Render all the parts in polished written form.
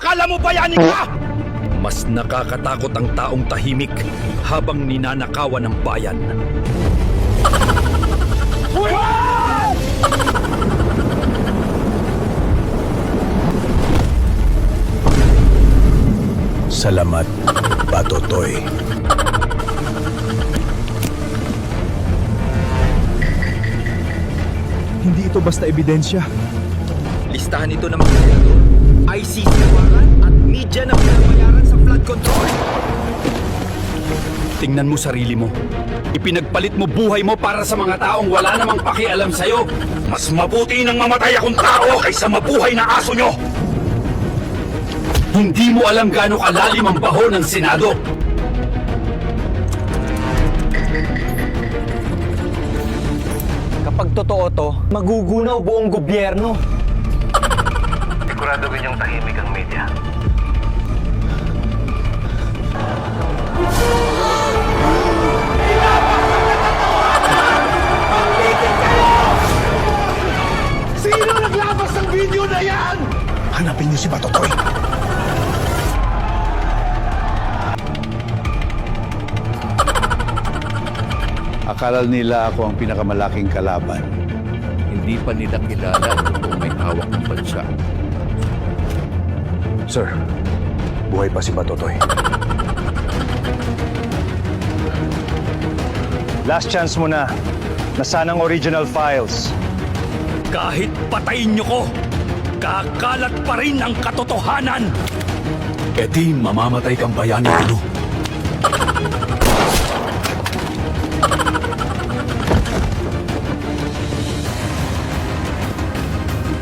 Akala mo bayani ka? Mas nakakatakot ang taong tahimik habang ninanakawan ng bayan. Salamat, Batotoy. Hindi ito basta ebidensya. Listahan ito ng mga senador, ICC waran at media na binabayaran sa flood control. Tingnan mo sarili mo. Ipinagpalit mo buhay mo para sa mga taong wala namang pakialam sa'yo. Mas mabuti nang mamatay akong tao kaysa mabuhay na aso nyo. Hindi mo alam gaano kalalim ang baho ng Senado. Kapag totoo to, magugunaw buong gobyerno. Sigurado yung tahimik ang media. Sino naglabas ng video na yan? Hanapin niyo si Batotoy. Akala nila ako ang pinakamalaking kalaban. Hindi pa nila kilala kung may hawak ng bansa. Sir, buhay pa si Batotoy. Last chance mo na. Nasaan ang original files? Kahit patayin nyo ko, kakalat pa rin ang katotohanan. E di mamamatay kang bayani, Ulo.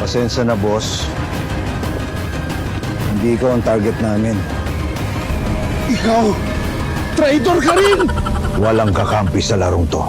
Pasensya na, boss. Hindi ikaw ang target namin. Ikaw! Traitor ka rin! Walang kakampi sa larong to.